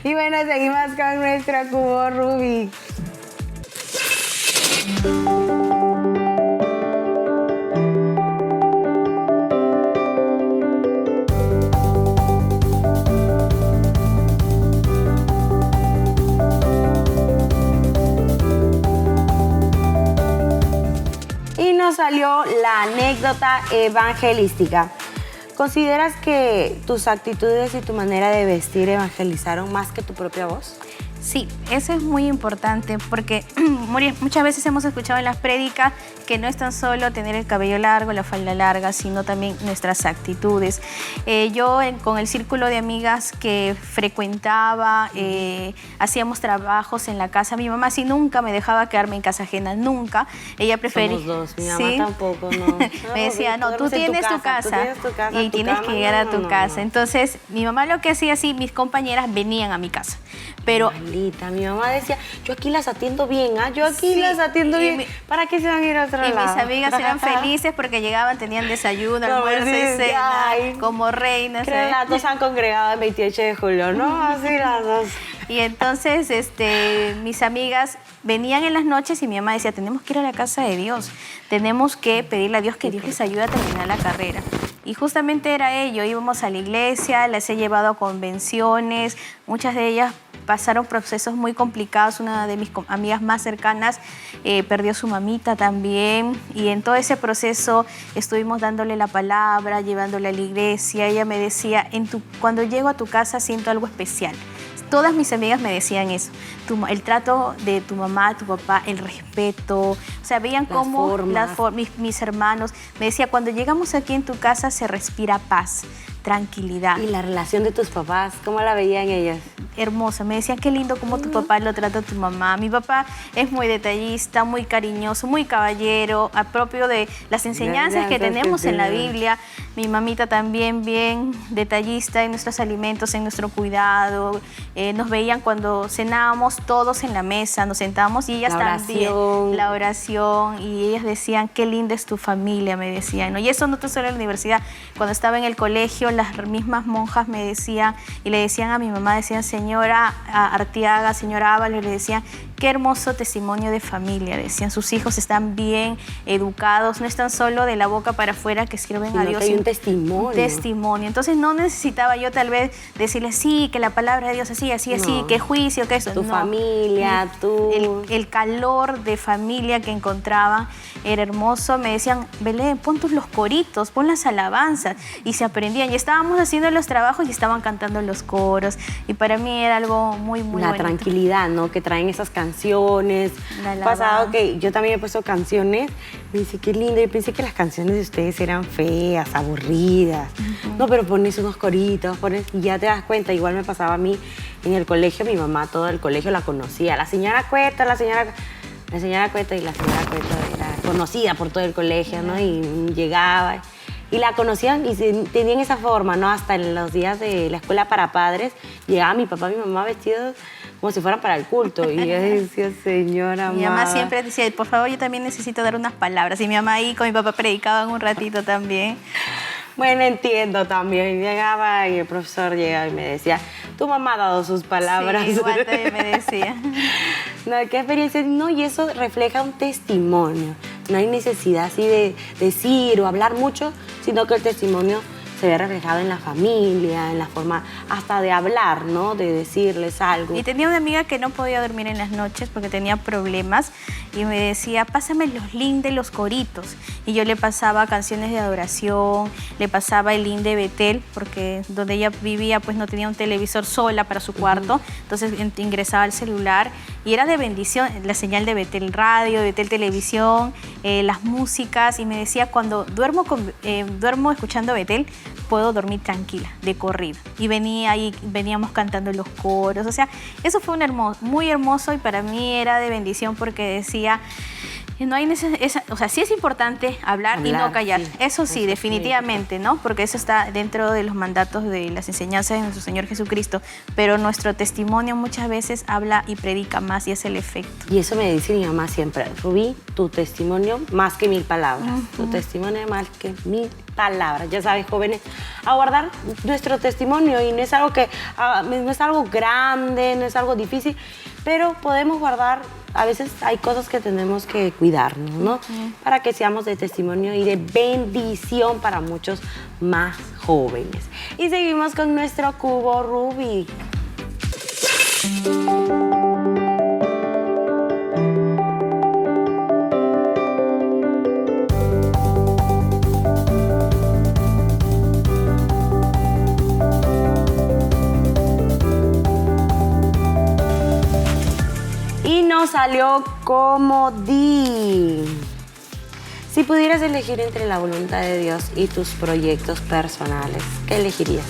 Y bueno, seguimos con nuestro cubo Rubik. Y nos salió la anécdota evangelística. ¿Consideras que tus actitudes y tu manera de vestir evangelizaron más que tu propia voz? Sí, eso es muy importante porque muchas veces hemos escuchado en las prédicas que no es tan solo tener el cabello largo, la falda larga, sino también nuestras actitudes. Con el círculo de amigas que frecuentaba, hacíamos trabajos en la casa. Mi mamá sí nunca me dejaba quedarme en casa ajena, nunca. Ella prefería... Somos dos, mi mamá tampoco, no. Me decía, no, tú tienes tu casa y tienes que llegar a tu casa. Entonces, mi mamá lo que hacía así, mis compañeras venían a mi casa. Pero mi mamá decía, yo aquí las atiendo bien, yo aquí las atiendo bien. ¿Para qué se van a ir a otro lado? Y mis amigas eran felices porque llegaban, tenían desayuno, almuerzo y cena, como reinas. Creo que las dos han congregado el 28 de julio, ¿no? Así las dos. Y entonces mis amigas venían en las noches y mi mamá decía, tenemos que ir a la casa de Dios, tenemos que pedirle a Dios que Dios les ayude a terminar la carrera. Y justamente era ello, íbamos a la iglesia, las he llevado a convenciones, muchas de ellas pasaron procesos muy complicados. Una de mis amigas más cercanas perdió su mamita también, y en todo ese proceso estuvimos dándole la palabra, llevándole a la iglesia. Ella me decía, cuando llego a tu casa siento algo especial. Todas mis amigas me decían eso, el trato de tu mamá, tu papá, el respeto, o sea, veían cómo mis hermanos, me decía, cuando llegamos aquí en tu casa se respira paz, tranquilidad. ¿Y la relación de tus papás, cómo la veían ellas? Hermosa, me decían, qué lindo cómo tu papá lo trata a tu mamá. Mi papá es muy detallista, muy cariñoso, muy caballero, propio de las enseñanzas que tenemos en la Biblia. Mi mamita también bien detallista en nuestros alimentos, en nuestro cuidado. Nos veían cuando cenábamos todos en la mesa, nos sentábamos y ellas también. La oración. Y ellas decían, qué linda es tu familia, me decían, ¿no? Y eso no tan solo en la universidad. Cuando estaba en el colegio, las mismas monjas me decían y le decían a mi mamá, decían, señora Arteaga, señora Ábalos, le decían, qué hermoso testimonio de familia, decían, sus hijos están bien educados, no están solo de la boca para afuera que sirven a Dios. Hay un testimonio. Un testimonio. Entonces no necesitaba yo tal vez decirle, sí, que la palabra de Dios así, que juicio, que eso. Tu familia, tú. El calor de familia que encontraban era hermoso. Me decían, Belén, pon los coritos, pon las alabanzas, y se aprendían. Y estábamos haciendo los trabajos y estaban cantando los coros. Y para mí era algo muy, muy bonito. La tranquilidad, ¿no? Que traen esas canciones. Pasado que yo también he puesto canciones, me dice, qué lindo. Yo pensé que las canciones de ustedes eran feas, aburridas. No, pero pones unos coritos, y ya te das cuenta. Igual me pasaba a mí en el colegio, mi mamá todo el colegio la conocía. La señora Cueto, la señora Cueto, y la señora Cueto era conocida por todo el colegio, ¿no? Y llegaba y la conocían y tenían esa forma, ¿no? Hasta en los días de la escuela para padres, llegaba mi papá y mi mamá vestidos como si fueran para el culto. Y yo decía, señora, mi mamá siempre decía, por favor, yo también necesito dar unas palabras. Y mi mamá ahí con mi papá predicaban un ratito también. Bueno, entiendo también. Llegaba y el profesor llegaba y me decía, tu mamá ha dado sus palabras. Sí, igual también me decía. No, qué experiencia. No, y eso refleja un testimonio. No hay necesidad así de decir o hablar mucho, sino que el testimonio se ve reflejado en la familia, en la forma hasta de hablar, ¿no? De decirles algo. Y tenía una amiga que no podía dormir en las noches porque tenía problemas y me decía, pásame los links de los coritos. Y yo le pasaba canciones de adoración, le pasaba el link de Betel, porque donde ella vivía pues no tenía un televisor sola para su cuarto, entonces ingresaba al celular y era de bendición la señal de Betel Radio, de Betel Televisión, las músicas, y me decía, cuando duermo escuchando Betel, puedo dormir tranquila, de corrido. Y veníamos cantando los coros, o sea, eso fue muy hermoso, y para mí era de bendición porque decía, no hay o sea, sí es importante hablar y no callar. Sí, eso sí, definitivamente, ¿no? Porque eso está dentro de los mandatos de las enseñanzas de nuestro Señor Jesucristo. Pero nuestro testimonio muchas veces habla y predica más, y es el efecto. Y eso me dice mi mamá siempre, Rubí, tu testimonio más que 1000 palabras. Tu testimonio más que 1000 palabras. Ya sabes, jóvenes, a guardar nuestro testimonio, y no es algo no es algo grande, no es algo difícil, pero podemos guardar. A veces hay cosas que tenemos que cuidarnos, ¿no? Para que seamos de testimonio y de bendición para muchos más jóvenes. Y seguimos con nuestro cubo Rubik. Y nos salió comodín. Si pudieras elegir entre la voluntad de Dios y tus proyectos personales, ¿qué elegirías?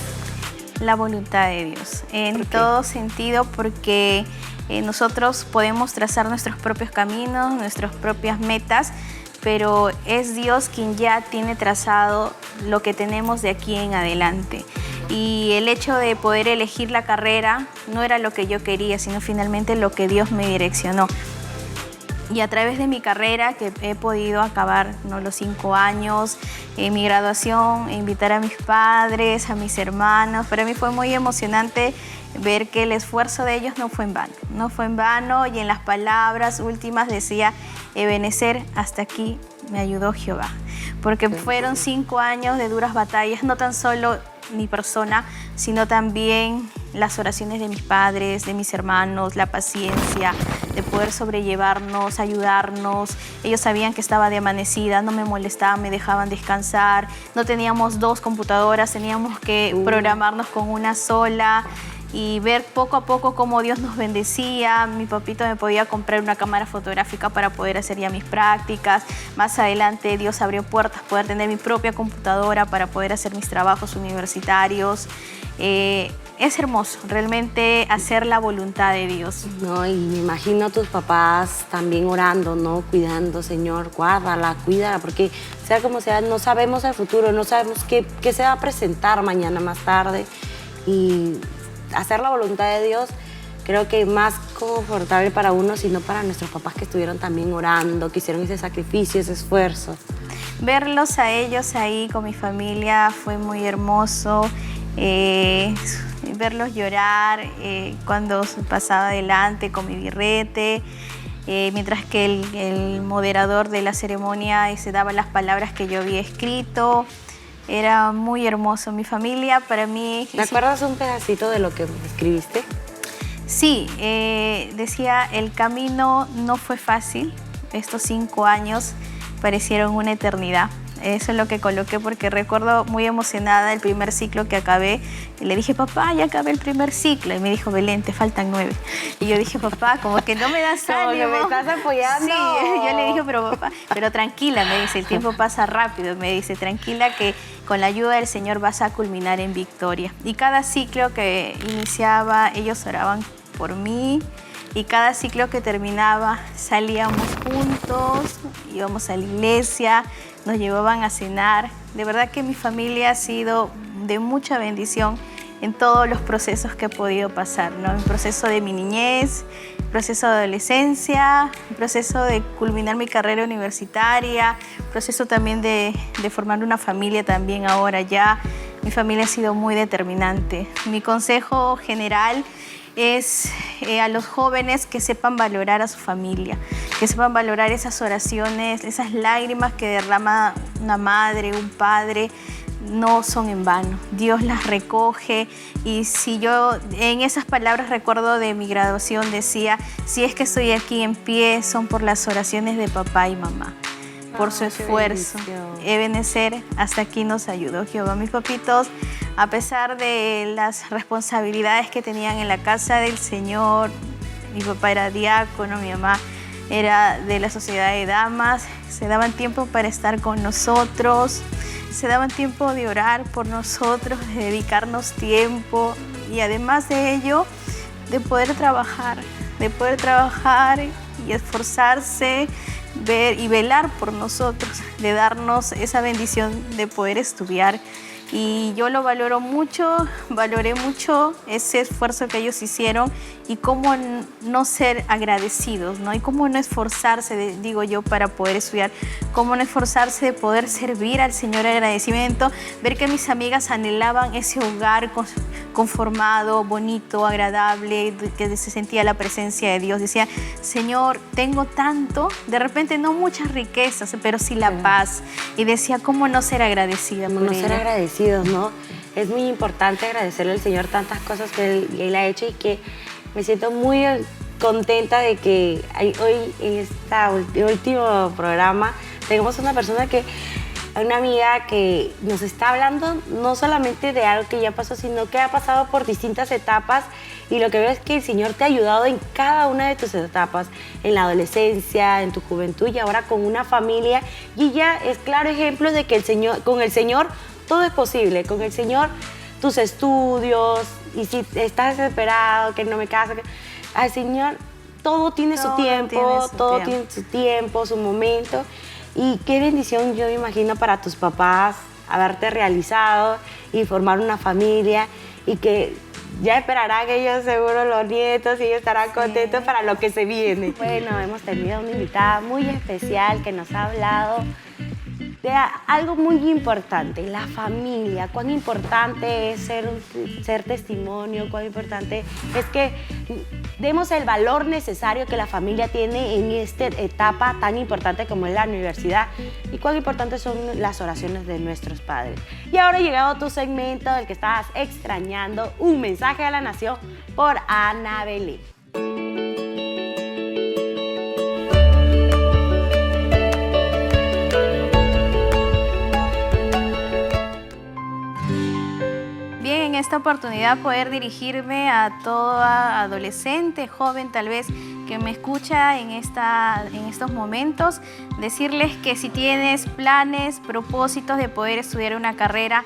La voluntad de Dios, en todo sentido, porque nosotros podemos trazar nuestros propios caminos, nuestras propias metas, pero es Dios quien ya tiene trazado lo que tenemos de aquí en adelante. Y el hecho de poder elegir la carrera no era lo que yo quería, sino finalmente lo que Dios me direccionó. Y a través de mi carrera, que he podido acabar, ¿no?, los 5 años, mi graduación, invitar a mis padres, a mis hermanos, para mí fue muy emocionante ver que el esfuerzo de ellos no fue en vano. No fue en vano, y en las palabras últimas decía, Ebenezer, hasta aquí me ayudó Jehová. Porque fueron 5 años de duras batallas, no tan solo mi persona, sino también las oraciones de mis padres, de mis hermanos, la paciencia de poder sobrellevarnos, ayudarnos. Ellos sabían que estaba de amanecida, no me molestaban, me dejaban descansar. No teníamos 2 computadoras, teníamos que programarnos con una sola, y ver poco a poco cómo Dios nos bendecía. Mi papito me podía comprar una cámara fotográfica para poder hacer ya mis prácticas. Más adelante Dios abrió puertas, poder tener mi propia computadora para poder hacer mis trabajos universitarios. Es hermoso realmente hacer la voluntad de Dios. No, y me imagino a tus papás también orando, ¿no? Cuidando, Señor, guárdala, cuídala, porque sea como sea, no sabemos el futuro, no sabemos qué se va a presentar mañana más tarde. Y hacer la voluntad de Dios, creo que más confortable para uno, sino para nuestros papás, que estuvieron también orando, que hicieron ese sacrificio, ese esfuerzo. Verlos a ellos ahí con mi familia fue muy hermoso. Verlos llorar cuando pasaba adelante con mi birrete, mientras que el moderador de la ceremonia se daba las palabras que yo había escrito. Era muy hermoso. Mi familia para mí... ¿Te acuerdas un pedacito de lo que escribiste? Sí, decía, el camino no fue fácil. Estos 5 años parecieron una eternidad. Eso es lo que coloqué, porque recuerdo muy emocionada el primer ciclo que acabé. Y le dije, papá, ya acabé el primer ciclo. Y me dijo, Belén, te faltan 9. Y yo dije, papá, como que no me das ánimo. ¿Me estás apoyando? Sí, yo le dije, pero papá, pero tranquila, me dice, el tiempo pasa rápido. Me dice, tranquila, que con la ayuda del Señor vas a culminar en victoria. Y cada ciclo que iniciaba, ellos oraban por mí. Y cada ciclo que terminaba, salíamos juntos, íbamos a la iglesia, nos llevaban a cenar. De verdad que mi familia ha sido de mucha bendición en todos los procesos que he podido pasar, ¿no? El proceso de mi niñez, el proceso de adolescencia, el proceso de culminar mi carrera universitaria, el proceso también de formar una familia también ahora ya. Mi familia ha sido muy determinante. Mi consejo general es a los jóvenes que sepan valorar a su familia, que sepan valorar esas oraciones, esas lágrimas que derrama una madre, un padre, no son en vano. Dios las recoge y si yo en esas palabras recuerdo de mi graduación decía, si es que estoy aquí en pie son por las oraciones de papá y mamá, por su esfuerzo. Ebenecer, hasta aquí nos ayudó Jehová. Mis papitos, a pesar de las responsabilidades que tenían en la casa del Señor, mi papá era diácono, mi mamá era de la sociedad de damas, se daban tiempo para estar con nosotros, se daban tiempo de orar por nosotros, de dedicarnos tiempo y además de ello, de poder trabajar y esforzarse, ver y velar por nosotros, de darnos esa bendición de poder estudiar. Y yo lo valoré mucho ese esfuerzo que ellos hicieron y cómo no ser agradecidos, ¿no? Y cómo no esforzarse, digo yo, para poder estudiar, cómo no esforzarse de poder servir al Señor en agradecimiento, ver que mis amigas anhelaban ese hogar conformado, bonito, agradable, que se sentía la presencia de Dios. Decía, Señor, tengo tanto, de repente no muchas riquezas, pero sí la paz. Y decía, ¿cómo no ser agradecida por No ella? ser agradecidos, ¿no? Es muy importante agradecerle al Señor tantas cosas que Él ha hecho y que me siento muy contenta de que hoy en este último programa tenemos una persona una amiga que nos está hablando no solamente de algo que ya pasó, sino que ha pasado por distintas etapas y lo que veo es que el Señor te ha ayudado en cada una de tus etapas, en la adolescencia, en tu juventud y ahora con una familia. Y ella es claro ejemplo de que con el Señor todo es posible, con el Señor tus estudios y si estás desesperado, que no me caso, al Señor todo tiene su tiempo, todo tiene su tiempo, su momento. Y qué bendición, yo me imagino, para tus papás haberte realizado y formar una familia y que ya esperarán ellos seguro los nietos y ellos estarán contentos para lo que se viene. Bueno, hemos tenido una invitada muy especial que nos ha hablado de algo muy importante, la familia. Cuán importante es ser testimonio, cuán importante es que demos el valor necesario que la familia tiene en esta etapa tan importante como es la universidad y cuán importantes son las oraciones de nuestros padres. Y ahora ha llegado tu segmento del que estabas extrañando, un mensaje a la nación por Ana Belén. En esta oportunidad poder dirigirme a toda adolescente, joven tal vez que me escucha en estos momentos, decirles que si tienes planes, propósitos de poder estudiar una carrera,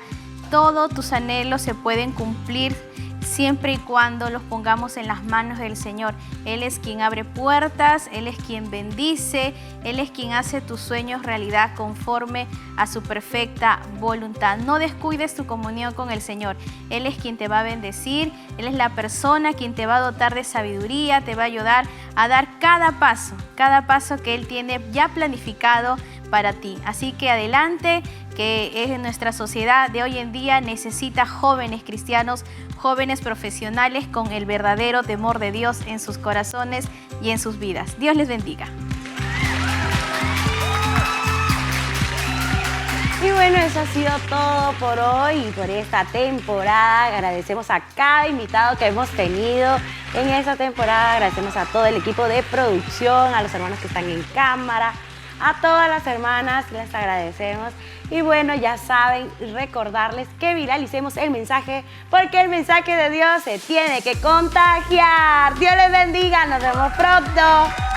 todos tus anhelos se pueden cumplir siempre y cuando los pongamos en las manos del Señor. Él es quien abre puertas, Él es quien bendice, Él es quien hace tus sueños realidad conforme a su perfecta voluntad. No descuides tu comunión con el Señor. Él es quien te va a bendecir, Él es la persona quien te va a dotar de sabiduría, te va a ayudar a dar cada paso que Él tiene ya planificado para ti. Así que adelante, que es nuestra sociedad de hoy en día necesita jóvenes cristianos, jóvenes profesionales con el verdadero temor de Dios en sus corazones y en sus vidas. Dios les bendiga. Y bueno, eso ha sido todo por hoy y por esta temporada. Agradecemos a cada invitado que hemos tenido en esta temporada. Agradecemos a todo el equipo de producción, a los hermanos que están en cámara, a todas las hermanas, les agradecemos. Y bueno, ya saben, recordarles que viralicemos el mensaje, porque el mensaje de Dios se tiene que contagiar. Dios les bendiga, nos vemos pronto.